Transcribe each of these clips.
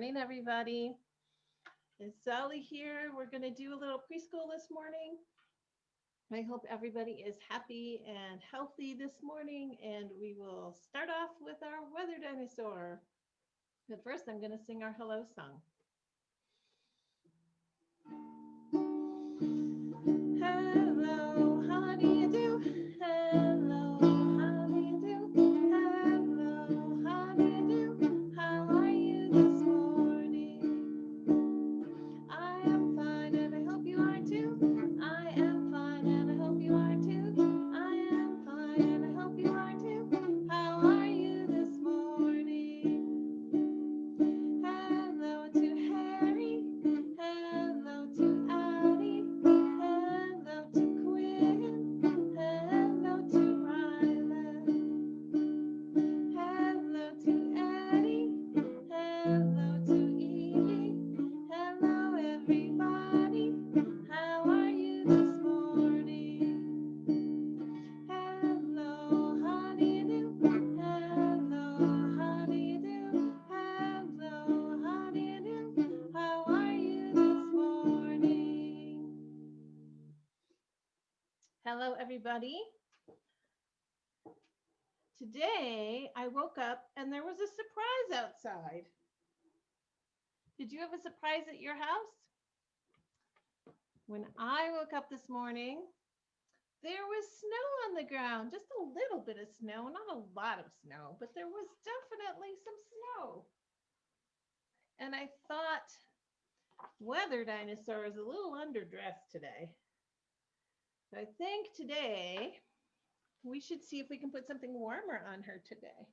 morning, everybody. It's Sally here. We're going to do a little preschool this morning. I hope everybody is happy and healthy this morning, and we will start off with our weather dinosaur. But first, I'm going to sing our hello song. Hello, how do you do? Hello, how do you do? Hello, how do you do? How are you this morning? I am fine and I hope you are too. I am fine and I hope you are too. I am fine and I hope you are too. How are you this morning? Hello to Harry. Hello to Addie. Hello to Quinn. Hello to Rylan. Hello to Eddie. Hello to Evie. Hello everybody. How are you this morning? Hello, how do you do? Hello, how do you do? Hello, how do you do? How are you this morning? Hello, everybody. Today, I woke up and there was a surprise outside. Did you have a surprise at your house? When I woke up this morning, there was snow on the ground, just a little bit of snow, not a lot of snow, but there was definitely some snow. And I thought, weather dinosaur is a little underdressed today. So I think today we should see if we can put something warmer on her today.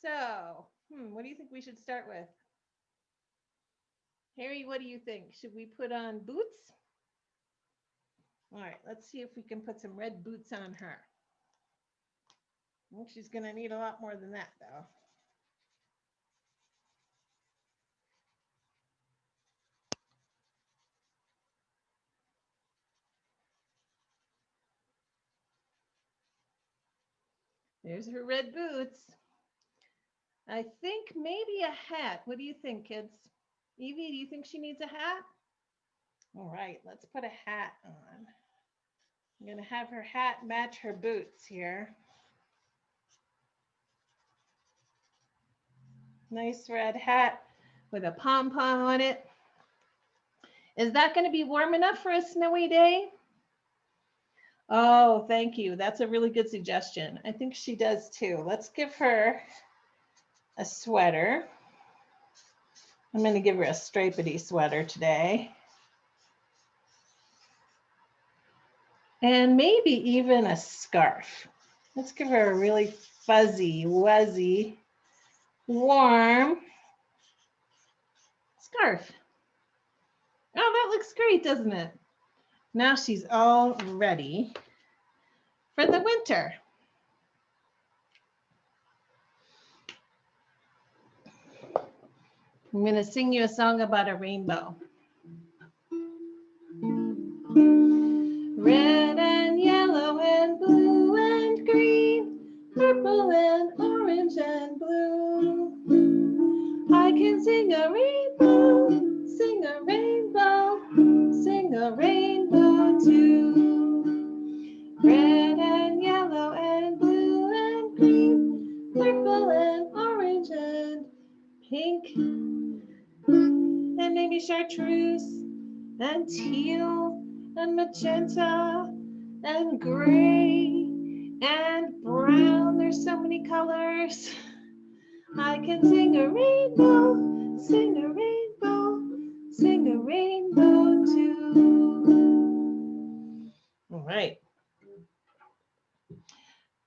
So, what do you think we should start with? Harry, what do you think? Should we put on boots? All right, let's see if we can put some red boots on her. I think she's going to need a lot more than that, though. There's her red boots. I think maybe a hat. What do you think, kids? Evie, do you think she needs a hat? All right, let's put a hat on. I'm going to have her hat match her boots here. Nice red hat with a pom-pom on it. Is that going to be warm enough for a snowy day? Oh, thank you. That's a really good suggestion. I think she does too. Let's give her a sweater. I'm going to give her a stripedy sweater today. And maybe even a scarf. Let's give her a really fuzzy, wuzzy, warm scarf. Oh, that looks great, doesn't it? Now she's all ready for the winter. I'm going to sing you a song about a rainbow. Red and yellow and blue and green, purple and orange and blue. I can sing a rainbow, sing a rainbow, sing a rainbow too. Red and yellow and blue and green, purple and orange and pink, and maybe chartreuse and teal and magenta and gray and brown. There's so many colors. I can sing a rainbow, sing a rainbow, sing a rainbow too. All right.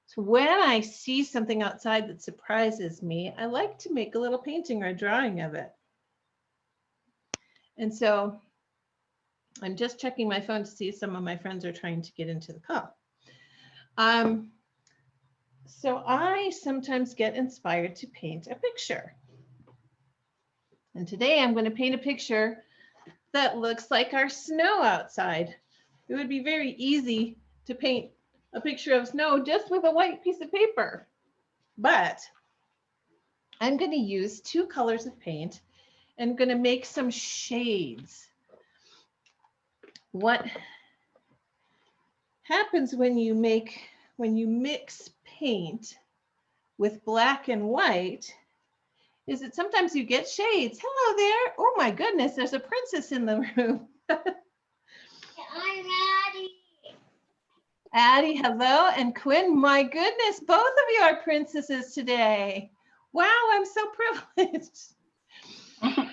So when I see something outside that surprises me, I like to make a little painting or a drawing of it. And so I'm just checking my phone to see if some of my friends are trying to get into the call. So I sometimes get inspired to paint a picture. And today I'm going to paint a picture that looks like our snow outside. It would be very easy to paint a picture of snow just with a white piece of paper. But I'm going to use two colors of paint and going to make some shades. What happens when you mix paint with black and white is that sometimes you get shades. Hello there. Oh my goodness, there's a princess in the room. I'm Addie. Addie, hello, and Quinn, my goodness, both of you are princesses today. Wow, I'm so privileged. I'm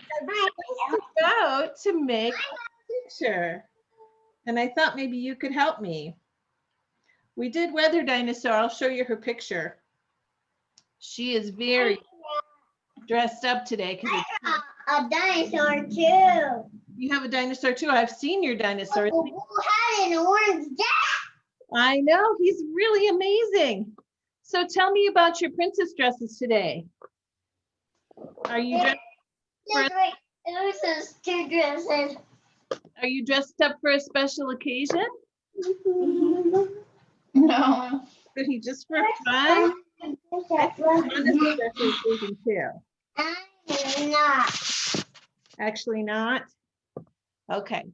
about to make a picture, and I thought maybe you could help me. We did Weather Dinosaur. I'll show you her picture. She is very dressed up today. A dinosaur too. You have a dinosaur too. I've seen your dinosaur. Who had an orange jet? I know, he's really amazing. So tell me about your princess dresses today. Are you dressed There's two dresses. Are you dressed up for a special occasion? No. Really just for fun? I'm not. Actually not. Okay.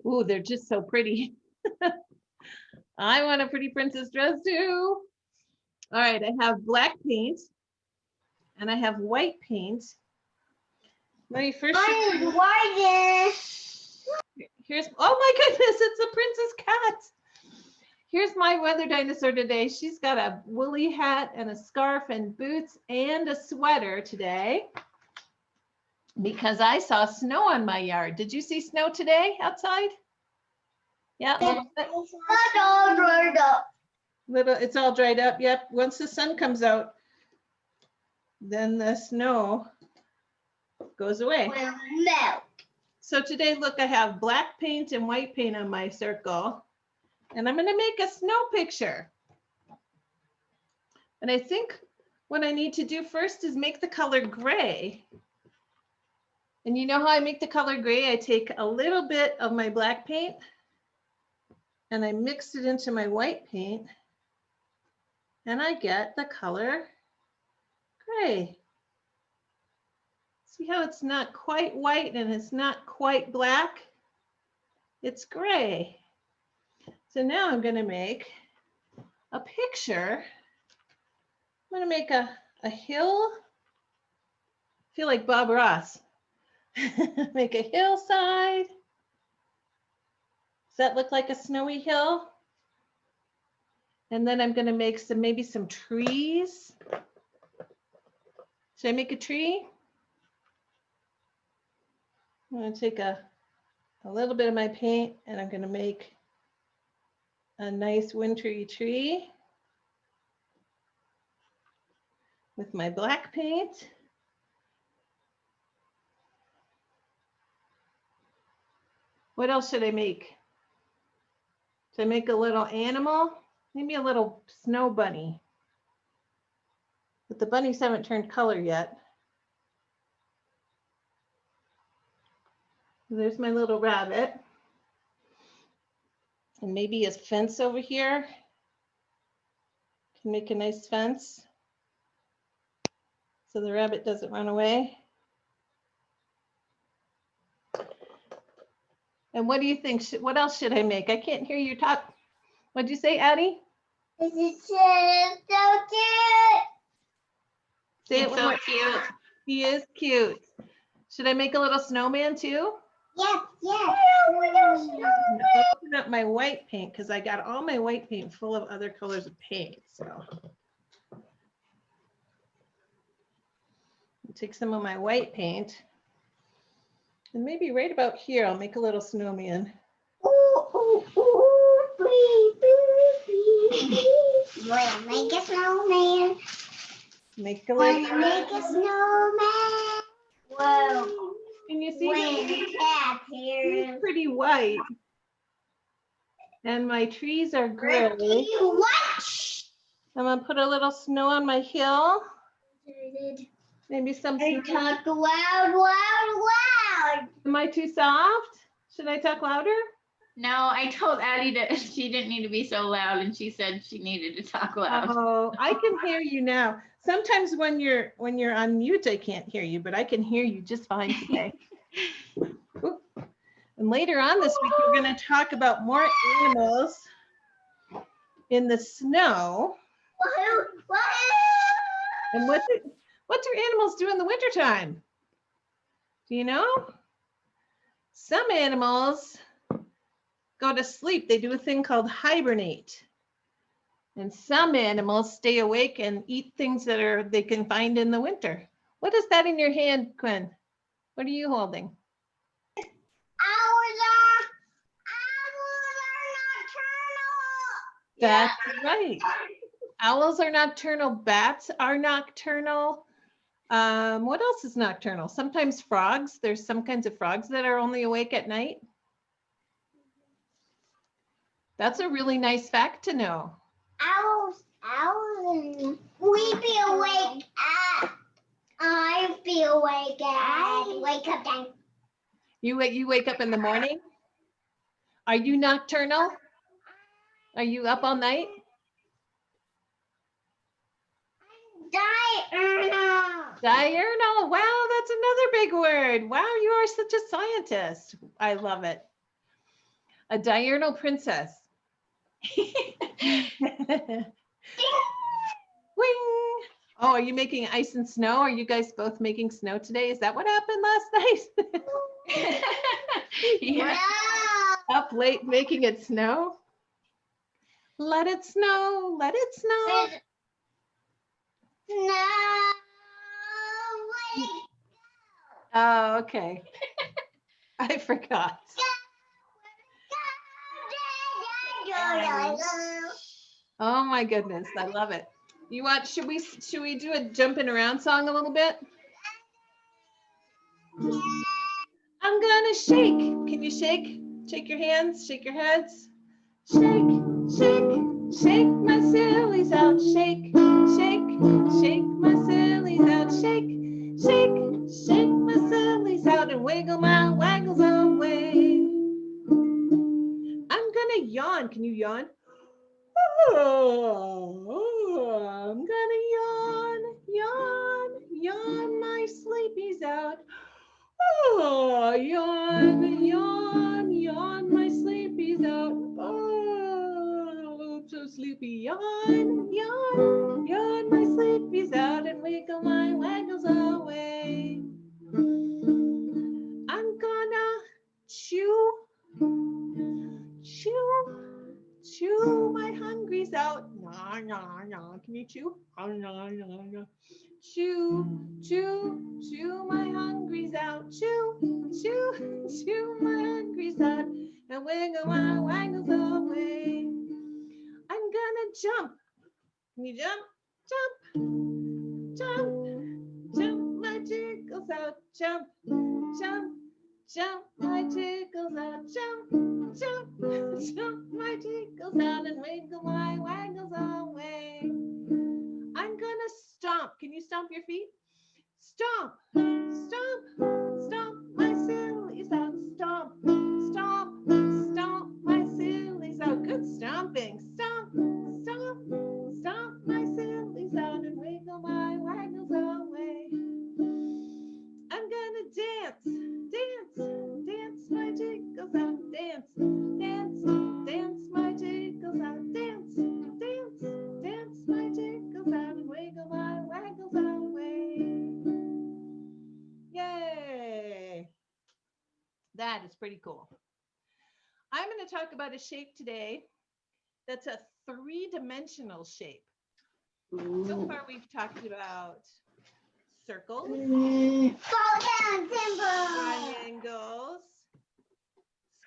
Ooh, they're just so pretty. I want a pretty princess dress too. All right, I have black paint and I have white paint. Let me first show you. Here's, oh my goodness, it's a princess cat. Here's my weather dinosaur today. She's got a woolly hat and a scarf and boots and a sweater today because I saw snow on my yard. Did you see snow today outside? Yeah. It's all dried up. It's all dried up. Yep. Once the sun comes out, then the snow goes away. Will melt. So today, look, I have black paint and white paint on my circle, and I'm going to make a snow picture. And I think what I need to do first is make the color gray. And you know how I make the color gray? I take a little bit of my black paint and I mix it into my white paint, and I get the color gray. See how it's not quite white and it's not quite black? It's gray. So now I'm going to make a picture. I'm going to make a hill. I feel like Bob Ross. Make a hillside. Does that look like a snowy hill? And then I'm going to make maybe some trees. Should I make a tree? I'm going to take a little bit of my paint and I'm going to make a nice wintry tree with my black paint. What else should I make? Should I make a little animal? Maybe a little snow bunny. But the bunnies haven't turned color yet. There's my little rabbit. And maybe a fence over here. Can make a nice fence so the rabbit doesn't run away. And what do you think? What else should I make? I can't hear you talk. What'd you say, Addie? This is so cute. Say it so cute. He is cute. Should I make a little snowman too? Yes, yes. I'll open up my white paint because I got all my white paint full of other colors of paint. So I'll take some of my white paint. And maybe right about here, I'll make a little snowman. We'll make a snowman. Make a little. We'll make a snowman. Whoa. Can you see? When cat He's here. pretty white. And my trees are gray. What? I'm gonna put a little snow on my hill. Maybe some. I talk loud, loud, loud. Am I too soft? Should I talk louder? No, I told Addie that she didn't need to be so loud, and she said she needed to talk loud. Oh, I can hear you now. Sometimes when you're on mute, I can't hear you, but I can hear you just fine today. Oop. And later on this week, we're going to talk about more animals in the snow. And what do animals do in the wintertime? Do you know? Some animals go to sleep. They do a thing called hibernate. And some animals stay awake and eat things that they can find in the winter. What is that in your hand, Quinn? What are you holding? Owls are nocturnal. That's right. Owls are nocturnal. Bats are nocturnal. What else is nocturnal? Sometimes frogs. There's some kinds of frogs that are only awake at night. That's a really nice fact to know. Owls, we be awake at, I be awake at wake up time. You wake up in the morning? Are you nocturnal? Are you up all night? Diurnal. Diurnal. Wow, that's another big word. Wow, you are such a scientist. I love it. A diurnal princess. Wing. Oh, are you making ice and snow? Are you guys both making snow today? Is that what happened last night? Yeah. No. Up late making it snow? Let it snow. Let it snow. No. Wait. Oh, okay. I forgot. Oh my goodness, I love it. You want? Should we do a jumping around song a little bit? I'm gonna shake. Can you shake? Shake your hands, shake your heads. Shake, shake, shake my sillies out. Shake, shake, shake my sillies out. Shake, shake, shake my sillies out and wiggle my waggles away. I'm gonna yawn. Can you yawn? I'm gonna yawn my sleepies out. Oh, yawn my sleepies out. Oh, I'm so sleepy. Yawn my sleepies out and wiggle my waggles away. I'm gonna chew my hungries out. Nah, nah, nah. Can you chew? Oh, nah, nah, nah. Chew my hungries out. Chew my hungries out and wiggle my waggles away. I'm gonna jump. Can you jump? Jump my jiggles out. Jump my jiggles out. Jump my jiggles out and wiggle my waggles away. I'm gonna stomp. Can you stomp your feet? Stomp my sillies out. Stomp my sillies out. Good stomping. Stomp my sillies out and wiggle my waggles away. I'm gonna dance my jiggles out. Dance my jiggles out. Dance my jiggles out and wiggle my waggles away. Yay! That is pretty cool. I'm going to talk about a shape today that's a three-dimensional shape. So far, we've talked about circles, triangles,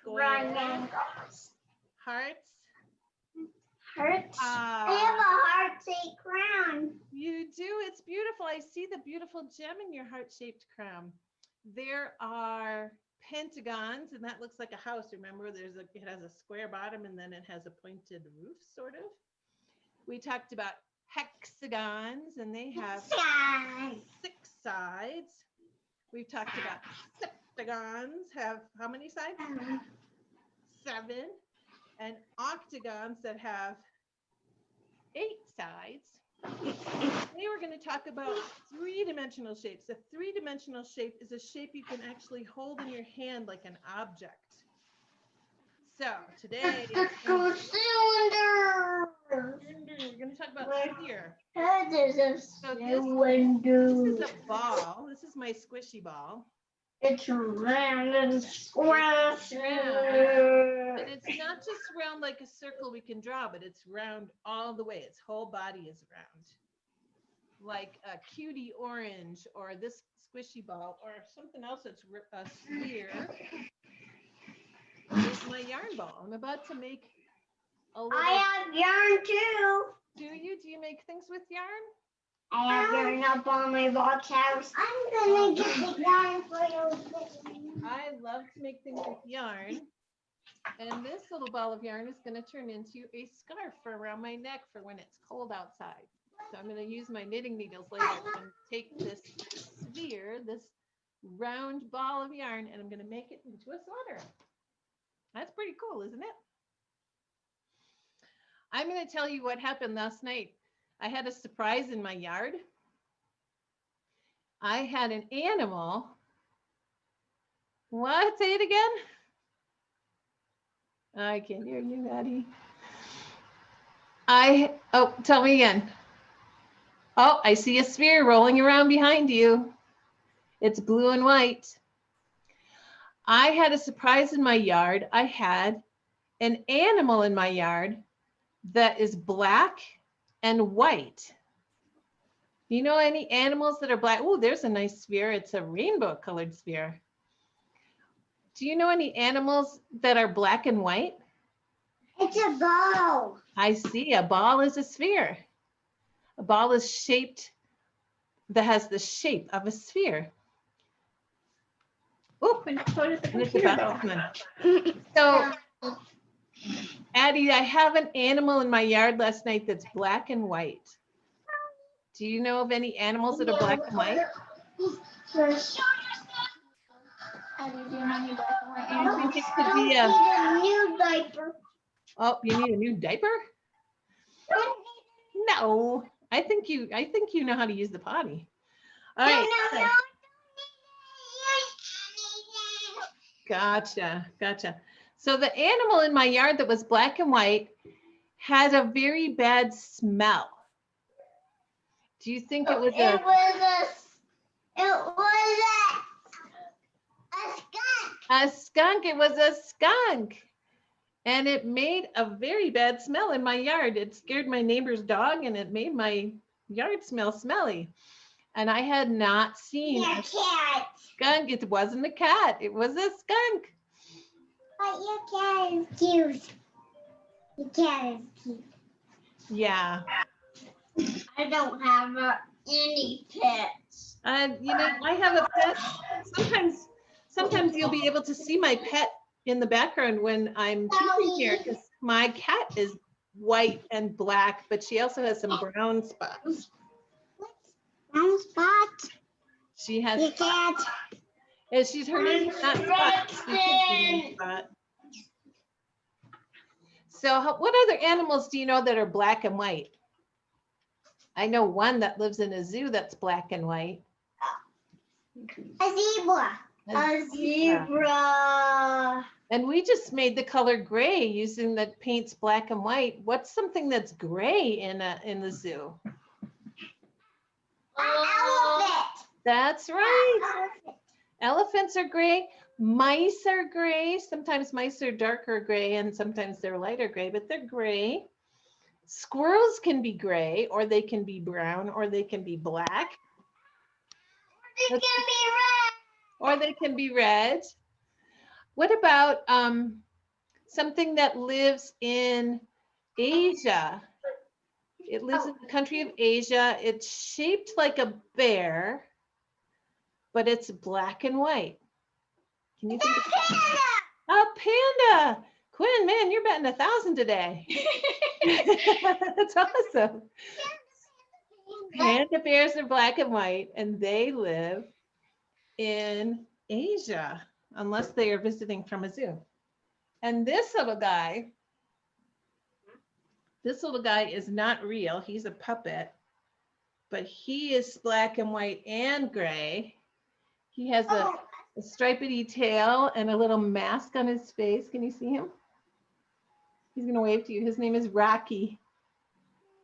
squares, hearts. I have a heart-shaped crown. You do. It's beautiful. I see the beautiful gem in your heart-shaped crown. There are pentagons, and that looks like a house. Remember, it has a square bottom, and then it has a pointed roof, sort of. We talked about hexagons, and they have 6 sides. We've talked about septagons, have how many sides? 7, and octagons that have 8 sides. Today we're going to talk about 3-dimensional shapes. A 3-dimensional shape is a shape you can actually hold in your hand like an object. So today Cylinder. we're going to talk about sphere. There's a So cylinder. this is a ball. This is my squishy ball. It's round and square. And it's not just round like a circle we can draw, but it's round all the way. Its whole body is round. Like a cutie orange or this squishy ball or something else that's a sphere. Here's my yarn ball. I'm about to make a little. I have yarn too. Do you? Do you make things with yarn? I have yarn up on my box house. I'm gonna get the yarn for you. I love to make things with yarn. And this little ball of yarn is going to turn into a scarf for around my neck for when it's cold outside. So I'm going to use my knitting needles later and take this sphere, this round ball of yarn, and I'm going to make it into a sweater. That's pretty cool, isn't it? I'm going to tell you what happened last night. I had a surprise in my yard. I had an animal. What? Say it again. I can't hear you, Maddie. Oh, tell me again. Oh, I see a sphere rolling around behind you. It's blue and white. I had a surprise in my yard. I had an animal in my yard that is black and white. You know any animals that are black? Oh, there's a nice sphere. It's a rainbow colored sphere. Do you know any animals that are black and white? It's a ball. I see. A ball is a sphere. A ball is shaped, that has the shape of a sphere. Oh, and it's a basketman. So, Addie, I have an animal in my yard last night that's black and white. Do you know of any animals that are black and white? I think it could be need a new diaper. Oh, you need a new diaper? No, I think you know how to use the potty. All right. No. Gotcha. So the animal in my yard that was black and white had a very bad smell. Do you think it was It was a skunk. a skunk? It was a skunk. And it made a very bad smell in my yard. It scared my neighbor's dog and it made my yard smell smelly. And I had not seen a cat. skunk. It wasn't a cat. It was a skunk. But your cat is cute. Your cat is cute. Yeah. I don't have any pets. You know, I have a pet. Sometimes you'll be able to see my pet in the background when I'm teaching here because my cat is white and black, but she also has some brown spots. Brown spots? She has Your cat. and she's her name is not Spot. She could be Spot. So what other animals do you know that are black and white? I know one that lives in a zoo that's black and white. A zebra. A zebra. And we just made the color gray using the paints black and white. What's something that's gray in the zoo? Elephant. That's right. Elephants are gray. Mice are gray. Sometimes mice are darker gray and sometimes they're lighter gray, but they're gray. Squirrels can be gray, or they can be brown, or they can be black. It can be red. Or they can be red. What about something that lives in Asia? It lives in the country of Asia. It's shaped like a bear, but it's black and white. Can you think of a panda? Quinn, man, you're betting 1,000 today. That's awesome. Panda bears are black and white, and they live in Asia, unless they are visiting from a zoo. And this little guy is not real. He's a puppet, but he is black and white and gray. He has a stripedy tail and a little mask on his face. Can you see him? He's going to wave to you. His name is Rocky.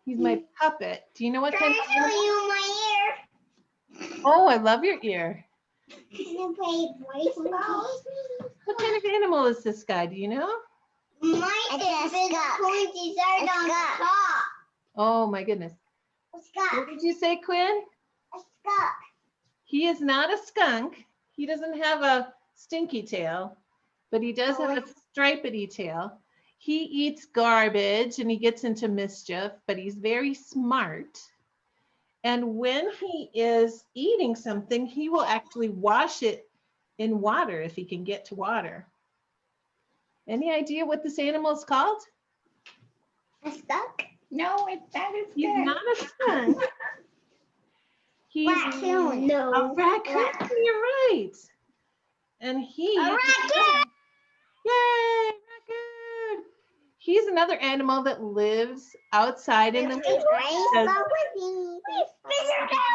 He's my puppet. Do you know what kind of Can I show you my ear? Oh, I love your ear. Can you play baseball? What kind of animal is this guy? Do you know? Mine is pointy side on top. Oh my goodness. A What skunk. did you say, Quinn? A skunk. He is not a skunk. He doesn't have a stinky tail, but he does have a stripedy tail. He eats garbage and he gets into mischief, but he's very smart. And when he is eating something, he will actually wash it in water if he can get to water. Any idea what this animal is called? A skunk. No, that is He's good. not a skunk. He's Raccoon. a No. raccoon. You're right. And he. A raccoon. Yay, raccoon! He's another animal that lives outside in the winter. Does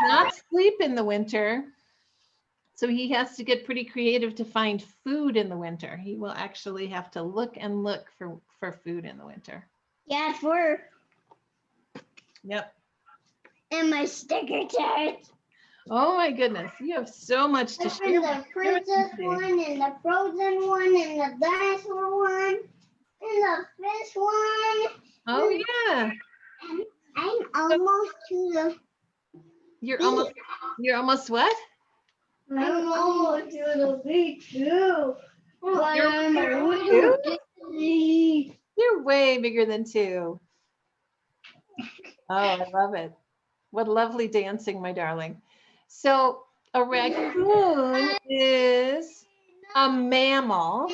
not sleep in the winter. So he has to get pretty creative to find food in the winter. He will actually have to look and look for food in the winter. Yes, we're Yep. in my sticker chart. Oh my goodness. You have so much to There's share. the princess one, and the frozen one, and the dinosaur one, and the fish one. Oh yeah. I'm almost to the. You're almost what? I'm almost to the beach too. But You're I'm a almost little to? dizzy. You're way bigger than 2. Oh, I love it. What lovely dancing, my darling. So a raccoon is a mammal.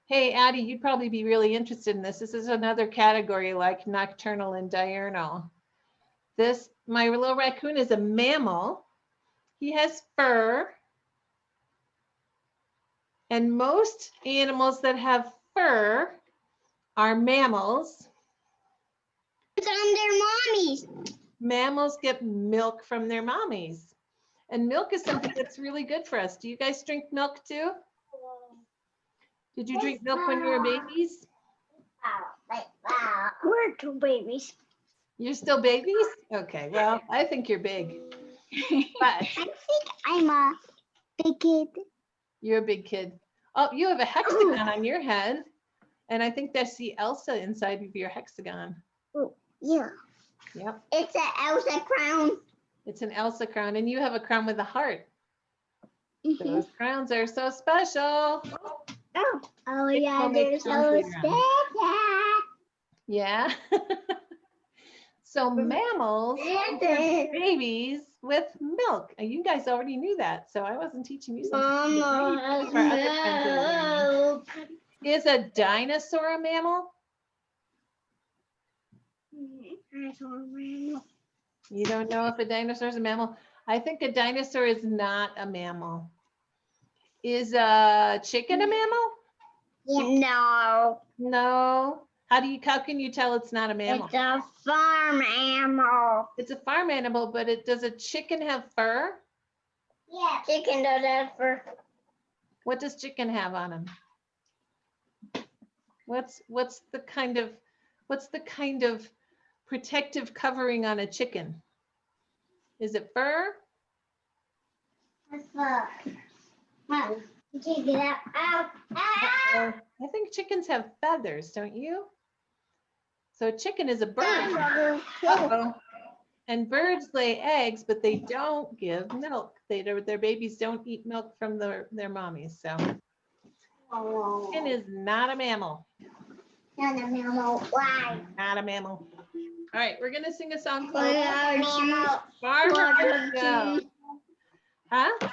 Hey, Addie, you'd probably be really interested in this. This is another category like nocturnal and diurnal. My little raccoon is a mammal. He has fur. And most animals that have fur are mammals. It's on their mommies. Mammals get milk from their mommies. And milk is something that's really good for us. Do you guys drink milk too? Did you drink milk when you were babies? We're 2 babies. You're still babies? Okay, well, I think you're big. But I think I'm a big kid. you're a big kid. Oh, you have a hexagon on your head. And I think that's the Elsa inside of your hexagon. Yeah. Yep, It's an Elsa crown. it's an Elsa crown. And you have a crown with a heart. Those crowns are so special. Oh Maybe yeah, we'll make they're crowns so later on. special. Yeah. So mammals give babies with milk. And you guys already knew that. So I wasn't teaching you something. Mama has Our other friends are learning. milk. Is a dinosaur a mammal? You don't know if a dinosaur is a mammal? I think a dinosaur is not a mammal. Is a chicken a mammal? No, No. How can you tell it's not a mammal? it's a farm animal. It's a farm animal, but does a chicken have fur? Yeah, chicken does have fur. What does chicken have on him? What's the kind of protective covering on a chicken? Is it fur? That's fur. Mom, take it out. Ow. Ow. I think chickens have feathers, don't you? So a chicken is a bird. Uh-oh. And birds lay eggs, but they don't give milk. Their babies don't eat milk from their mommies. So chicken is not a mammal. Not a mammal. Why? Not a mammal. All right, we're gonna sing a song called Mammal. Farmer Brown. Huh?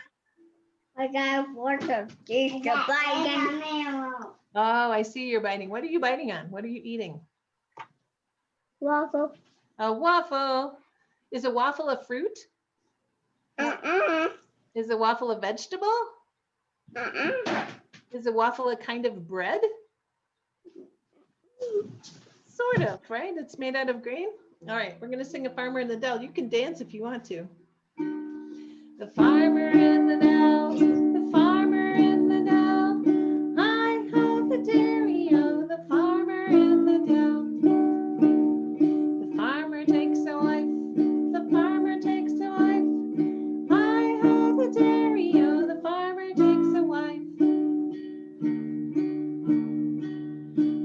I got a fork of cheese to bite. Oh, I see you're biting. What are you biting on? What are you eating? Waffle. A waffle. Is a waffle a fruit? Is a waffle a vegetable? Is a waffle a kind of bread? Sort of, right? It's made out of grain. All right, we're going to sing A Farmer in the Dell. You can dance if you want to. The farmer in the dell, the farmer in the dell. Hi ho the dairy-o, the farmer in the dell. The farmer takes a wife, the farmer takes a wife. Hi ho the dairy-o, the farmer takes a wife.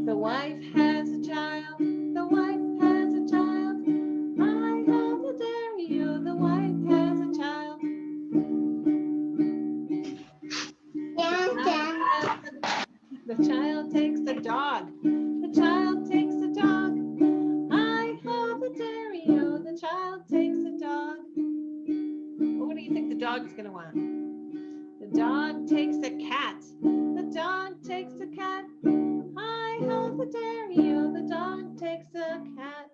The wife has a child, the wife has a child. Hi ho the dairy-o, the wife has a child. The child takes a dog. The child takes a dog. Hi ho the dairy-o, the child takes a dog. Well, what do you think the dog's gonna want? The dog takes a cat. The dog takes a cat. Hi ho the dairy-o, the dog takes a cat.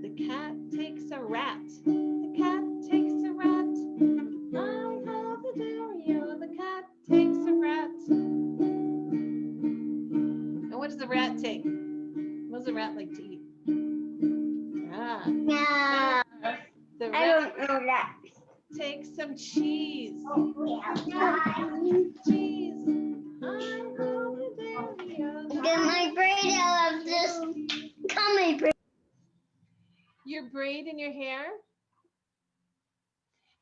The cat takes a rat. The cat takes a rat. Hi ho the dairy-o, the cat takes a rat. And what does the rat take? What does the rat like to eat? Ah, No, the I rat don't know that. takes some cheese. Oh, Cheese. Hi ho the dairy-o. get my braid out of this. Cut my braid. Your braid in your hair?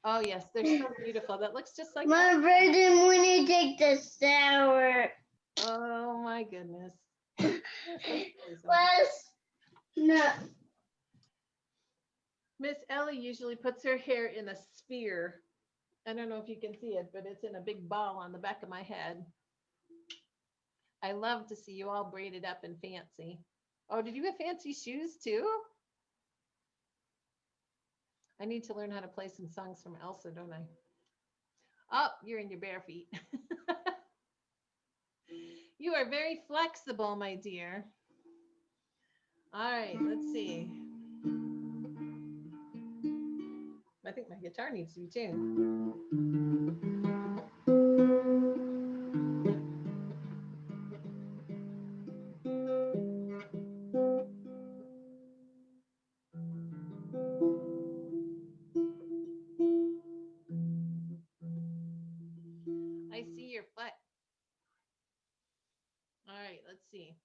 Oh yes, they're so beautiful. That looks just like My braid didn't want to take the shower. Oh my goodness. You're so silly sometimes. Was no. Miss Ellie usually puts her hair in a sphere. I don't know if you can see it, but it's in a big ball on the back of my head. I love to see you all braided up and fancy. Oh, did you have fancy shoes too? I need to learn how to play some songs from Elsa, don't I? Oh, you're in your bare feet. You are very flexible, my dear. All right, let's see. I think my guitar needs to be tuned. I see your foot. All right, let's see.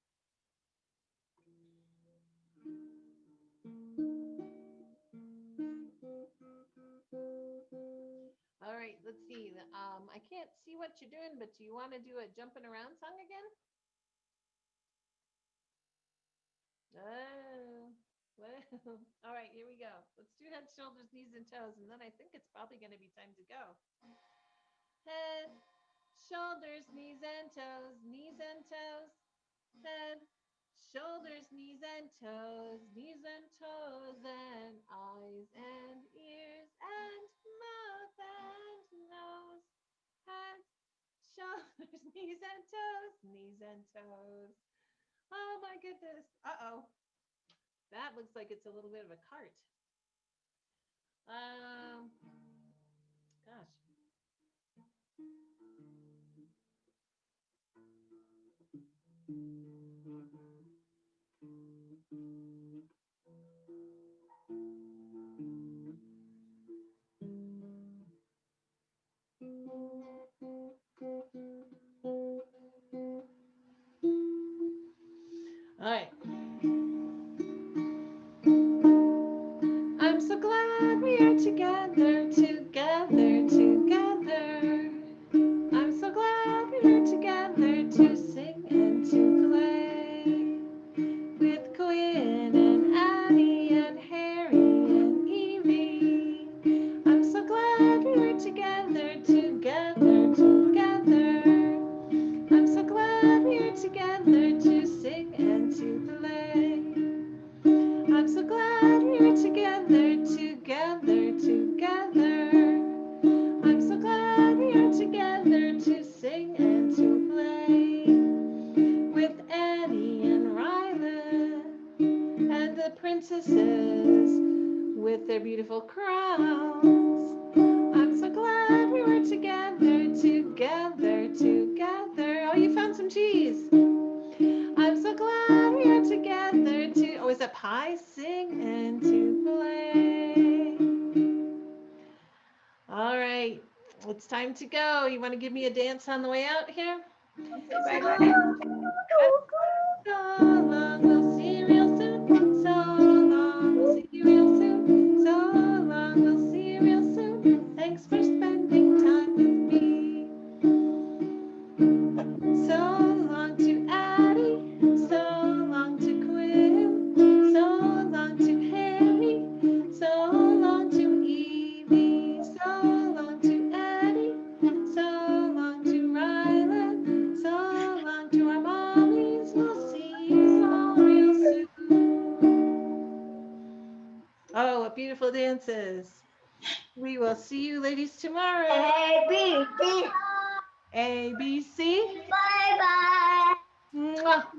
All right, let's see. I can't see what you're doing, but do you want to do a jumping around song again? Oh, well. All right, here we go. Let's do head, shoulders, knees, and toes, and then I think it's probably going to be time to go. Head, shoulders, knees, and toes, knees and toes. Head, shoulders, knees, and toes, and eyes and ears and mouth and nose. Head, shoulders, knees, and toes, knees and toes. Oh my goodness. Uh-oh. That looks like it's a little bit of a cart. Gosh. All right. I'm so glad we are together, together, together. I'm so glad we are together to sing and to play with Quinn and Addie and Harry and Evie. I'm so glad we were together, together, together. I'm so glad we are together to sing and to play. I'm so glad we were together, together, together. I'm so glad we are together to sing and to play with Annie and Rylan and the princesses with their beautiful crowns. I'm so glad we were are together, together, together. Oh, you found some cheese. I'm so glad we are together to, oh, is that pie? Sing and to play. All right, it's time to go. You want to give me a dance on the way out here? Bye-bye. So long, we'll see you real soon. So long, we'll see you real soon. So long, we'll see you real soon. Thanks for spending time with me. So long to Addie. So long to Quinn. So long to Harry. So long to Evie. So long to Eddie. So long to Rylan. So long to our mommies. We'll see you all real soon. Oh, what beautiful dances. We will see you ladies tomorrow. A, B, C. A, B, C. Bye-bye.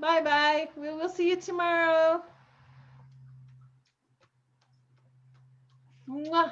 Bye bye. We will see you tomorrow. Mwah.